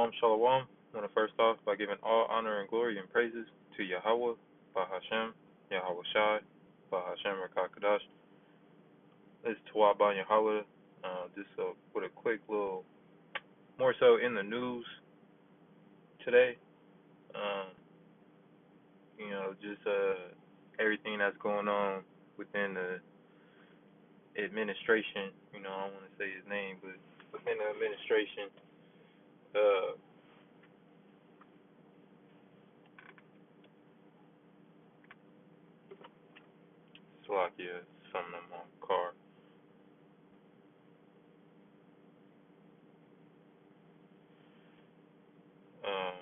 Shalom. I want to first off by giving all honor and glory and praises to Yahweh, Bahashem, Yahweh Shai, Bahashem Rakakadash. This is Tawab Yahweh. Just with a quick little, more so in the news today. Um, just everything that's going on within the administration. I don't want to say his name, but within the administration. Uh, Slovakia, something on my car. Um,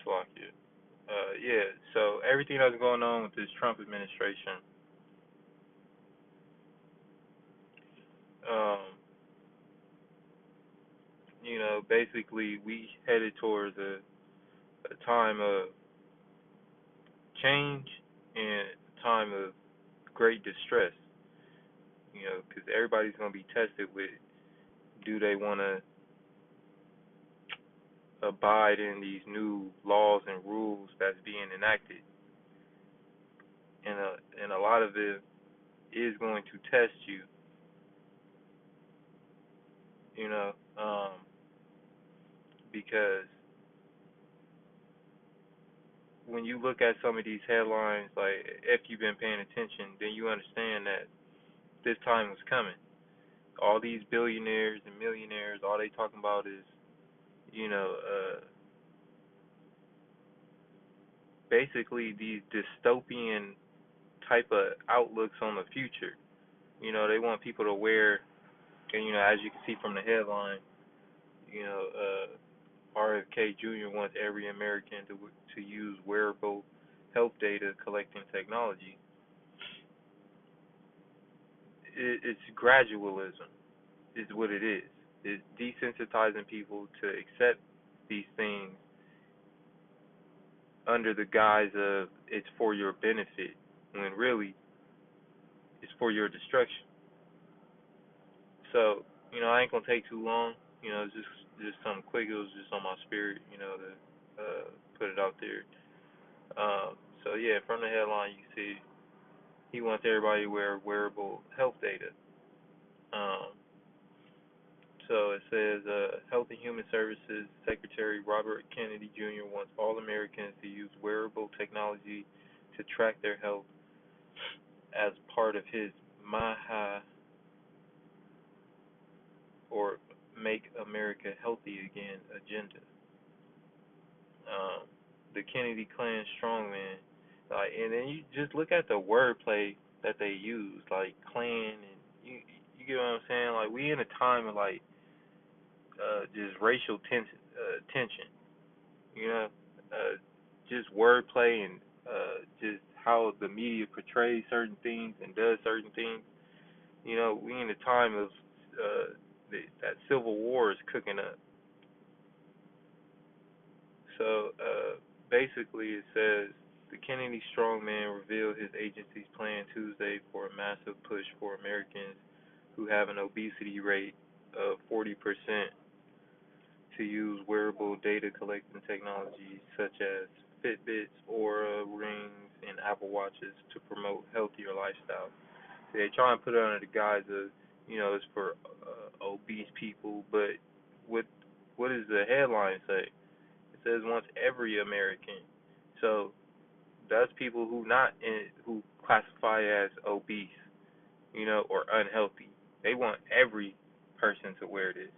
Slovakia. Yeah, so everything that's going on with this Trump administration, um, basically we headed towards a time of change and a time of great distress, because everybody's going to be tested with, do they want to abide in these new laws and rules that's being enacted, and a lot of it is going to test you, because when you look at some of these headlines, like if you've been paying attention, then you understand that this time was coming. All these billionaires and millionaires, all they talking about is, you know, uh, basically these dystopian type of outlooks on the future. They want people to wear, and as you can see from the headline, you know, RFK Jr. wants every American to use wearable health data collecting technology. It's gradualism, is what it is. It's desensitizing people to accept these things under the guise of it's for your benefit, when really it's for your destruction. So, I ain't gonna take too long. It's just something quick. It was just on my spirit, to put it out there. So yeah, from the headline you see he wants everybody to wear wearable health data. Um, So it says, Health and Human Services Secretary Robert Kennedy Jr. wants all Americans to use wearable technology to track their health as part of his MAHA, or Make America Healthy Again agenda. Um, the Kennedy clan strongman, and then you just look at the wordplay that they use, like clan, and you get what I'm saying? Like, we in a time of just racial tension. you know, uh, just wordplay, and just how the media portrays certain things and does certain things. We in a time of that civil war is cooking up. So basically, it says the Kennedy strongman revealed his agency's plan Tuesday for a massive push for Americans who have an obesity rate of 40% to use wearable data collecting technologies such as Fitbits, Aura rings, and Apple Watches to promote healthier lifestyles. They try and put it under the guise of, it's for obese people, but what what does the headline say? It says wants every American. So that's people who classify as obese, or unhealthy. They want every person to wear this,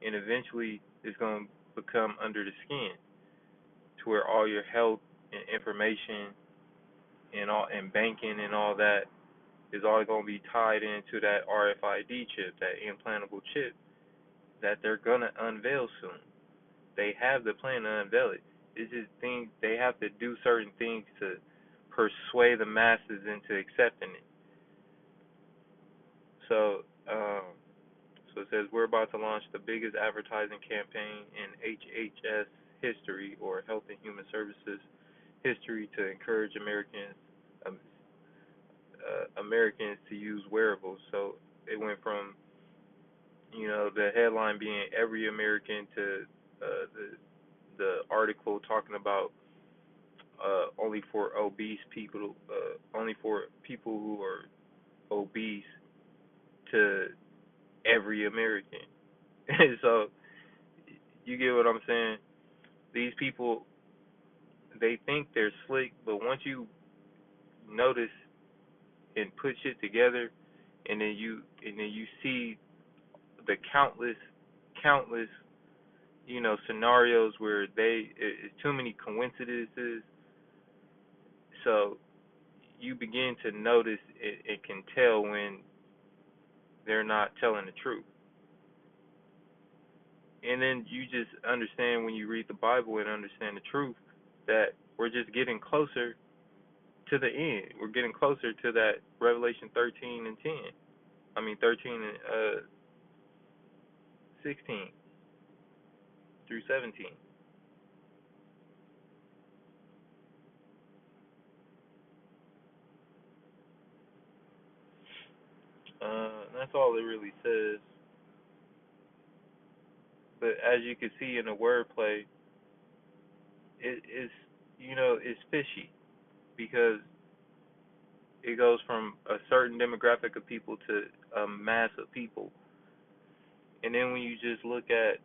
and eventually it's going to become under the skin, to where all your health and information and banking and all that is all going to be tied into that RFID chip, that implantable chip that they're going to unveil soon. They have the plan to unveil it. It's just things, they have to do certain things to persuade the masses into accepting it. So, so it says we're about to launch the biggest advertising campaign in HHS history, or Health and Human Services history, to encourage um, Americans to use wearables. So it went from The headline being every American to the article talking about only for obese people, only for people who are obese to every American. So you get what I'm saying? These people, they think they're slick, but once you notice and put shit together, and then you see the countless scenarios where it's too many coincidences. So you begin to notice and can tell when they're not telling the truth. And then you just understand when you read the Bible and understand the truth that we're just getting closer to the end. We're getting closer to that Revelation 13 and 10. I mean 13 and 16 through 17. That's all it really says. But as you can see in the wordplay, it's fishy because it goes from a certain demographic of people to a mass of people. And then when you just look at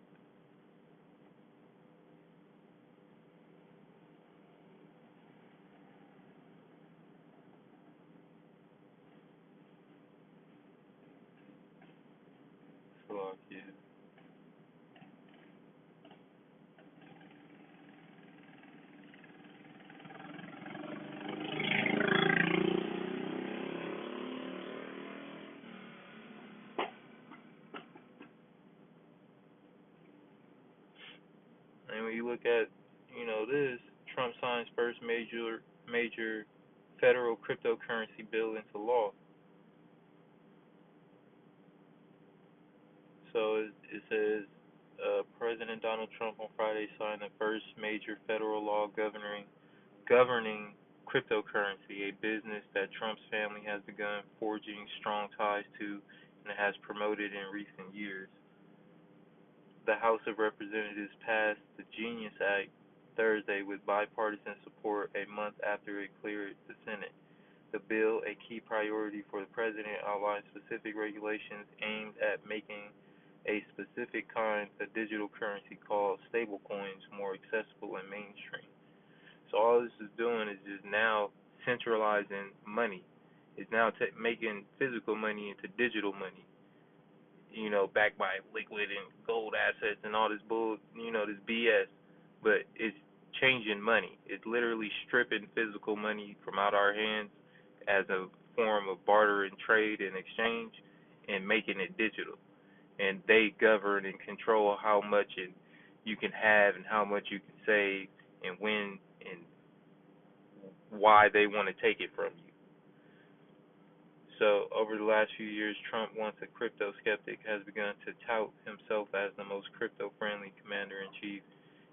Slovakia, and when you look at this, Trump signs first major federal cryptocurrency bill into law. So it says President Donald Trump on Friday signed the first major federal law governing cryptocurrency, a business that Trump's family has begun forging strong ties to and has promoted in recent years. The House of Representatives passed the Genius Act Thursday with bipartisan support a month after it cleared the Senate. The bill, a key priority for the president, outlines specific regulations aimed at making a specific kind of digital currency called stablecoins more accessible and mainstream. So all this is doing is just now centralizing money. It's now making physical money into digital money. Backed by liquid and gold assets and all this this BS. But it's changing money. It's literally stripping physical money from out our hands as a form of barter and trade and exchange and making it digital. And they govern and control how much you can have and how much you can save and when and why they want to take it from you. So, over the last few years, Trump, once a crypto skeptic, has begun to tout himself as the most crypto friendly commander in chief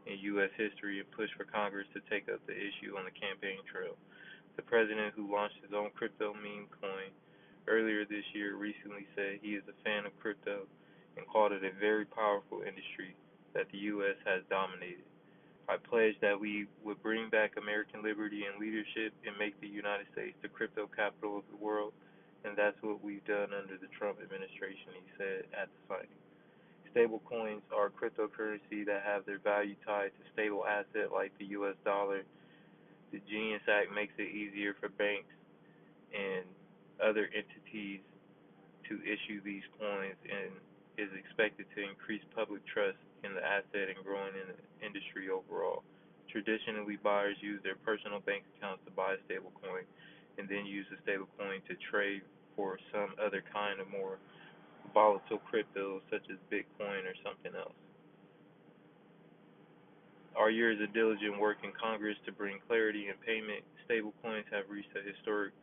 in U.S. history and push for Congress to take up the issue on the campaign trail. The president, who launched his own crypto meme coin earlier this year, recently said he is a fan of crypto and called it a very powerful industry that the U.S. has dominated. I pledge that we would bring back American liberty and leadership and make the United States the crypto capital of the world, and that's what we've done under the Trump administration, he said at the signing. Stablecoins are cryptocurrency that have their value tied to stable asset like the US dollar. The Genius Act makes it easier for banks and other entities to issue these coins and is expected to increase public trust in the asset and growing in the industry overall. Traditionally, buyers use their personal bank accounts to buy a stablecoin and then use the stablecoin to trade for some other kind of more volatile cryptos such as Bitcoin or something else. Our years of diligent work in Congress to bring clarity in payment stablecoins have reached a historic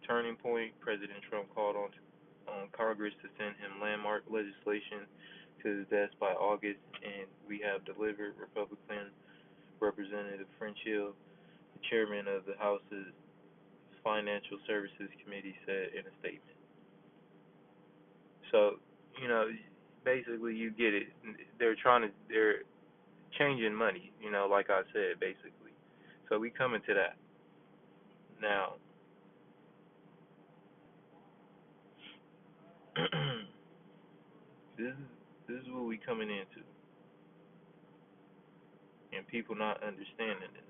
turning point. President Trump called on Congress to send him landmark legislation to his desk by August, and we have delivered. Republican Representative French Hill, the chairman of the House's Financial Services Committee, said in a statement. So, you know, basically you get it. They're changing money, like I said, basically. So we coming to that. Now, this is this is what we coming into, and people not understanding this.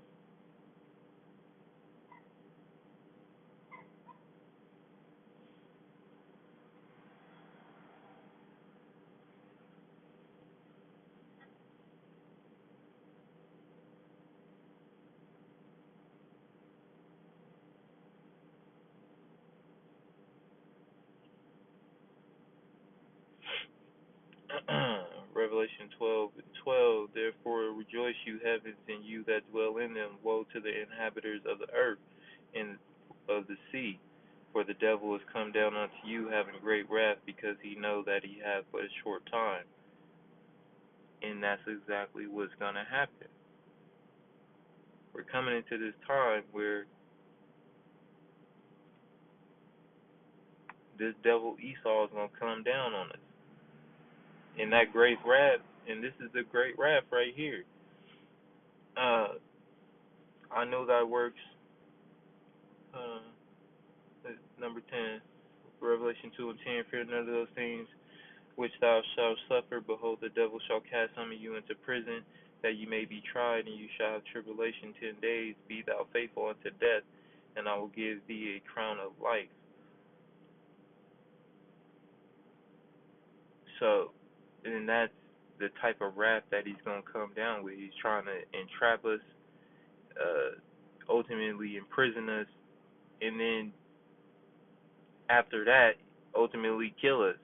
Revelation 12:12. Therefore rejoice, you heavens, and you that dwell in them. Woe to the inhabitants of the earth and of the sea, for the devil is come down unto you, having great wrath, because he know that he hath but a short time. And that's exactly what's gonna happen. We're coming into this time where this devil Esau is gonna come down on us. And that great wrath, and this is the great wrath right here. Uh, I know thy works. Uh, Number 10, Revelation 2 and 10. Fear none of those things which thou shalt suffer. Behold, the devil shall cast some of you into prison, that you may be tried, and you shall have tribulation 10 days. Be thou faithful unto death, and I will give thee a crown of life. So, and that's the type of wrath that he's going to come down with. He's trying to entrap us, ultimately imprison us, and then after that, ultimately kill us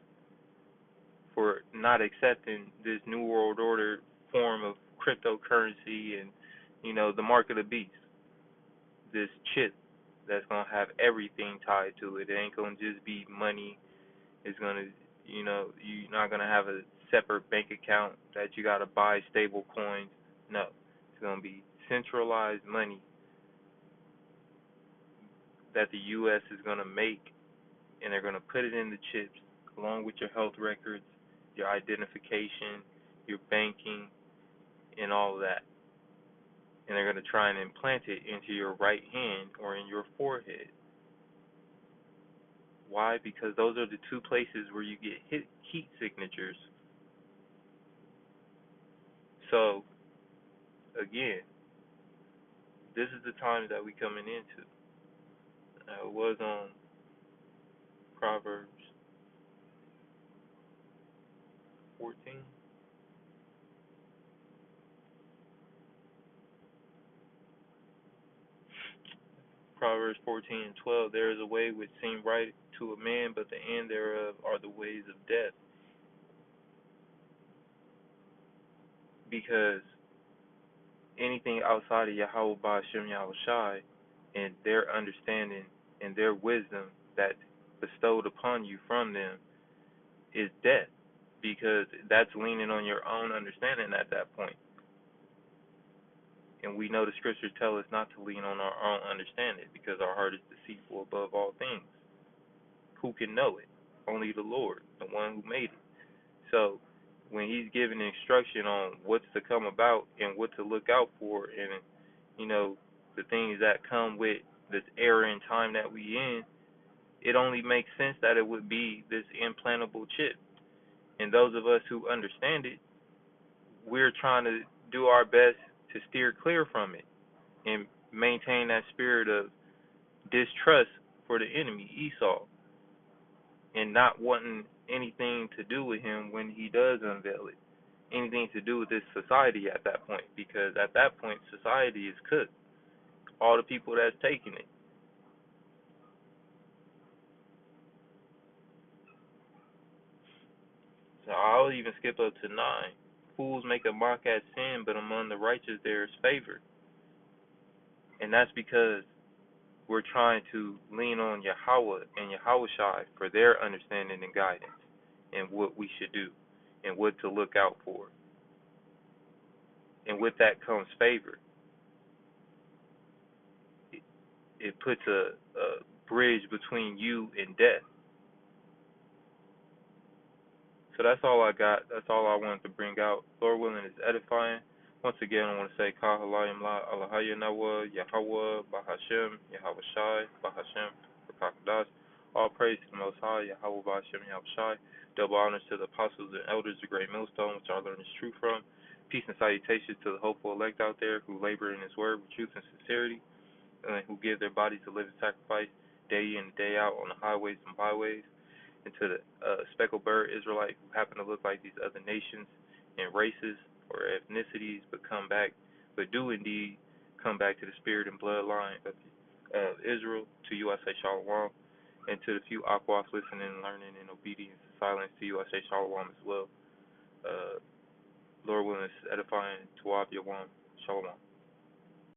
for not accepting this new world order form of cryptocurrency and, the mark of the beast. This chip that's gonna have everything tied to it. It ain't gonna just be money. It's gonna, you're not gonna have a separate bank account that you gotta buy stable coins. No, it's gonna be centralized money that the U.S. is gonna make, and they're gonna put it in the chips along with your health records, your identification, your banking, and all of that. And they're going to try and implant it into your right hand or in your forehead. Why? Because those are the two places where you get heat signatures. So, again, this is the time that we coming into. It was on Proverbs 14. Proverbs 14:12. There is a way which seems right to a man, but the end thereof are the ways of death. Because anything outside of Yahweh Ba'Shem Yahushai and their understanding and their wisdom that bestowed upon you from them is death, because that's leaning on your own understanding at that point. And we know the scriptures tell us not to lean on our own understanding, because our heart is deceitful above all things. Who can know it? Only the Lord, the one who made it. So when he's giving instruction on what's to come about and what to look out for, and the things that come with this era and time that we in, it only makes sense that it would be this implantable chip. And those of us who understand it, we're trying to do our best to steer clear from it and maintain that spirit of distrust for the enemy, Esau, and not wanting anything to do with him when he does unveil it. Anything to do with this society at that point, because at that point society is cooked. All the people that's taking it. So I'll even skip up to 9. Fools make a mock at sin, but among the righteous there is favor. And that's because we're trying to lean on Yahweh and Yahushai for their understanding and guidance and what we should do and what to look out for. And with that comes favor. It puts a bridge between you and death. So that's all I got. That's all I wanted to bring out. Lord willing is edifying. Once again, I want to say Kahalayim La Alahaya Nawa Yahweh Bahashem Yahweh Shai Bahashem Rakakadas. All praise to the Most High Yahweh Bahashem Yahweh Shai. Double honors to the apostles and elders of Great Millstone, which I learned this truth from. Peace and salutations to the hopeful elect out there who labor in His word with truth and sincerity, and who give their bodies a living sacrifice day in and day out on the highways and byways, and to the speckled bird Israelite who happen to look like these other nations and races or ethnicities, but do indeed come back to the spirit and bloodline of Israel. To you I say Shalom, and to the few Aquas listening and learning in obedience and silence, to you I say Shalom as well. Lord willing, is edifying. Tawab Yawam. Shalom.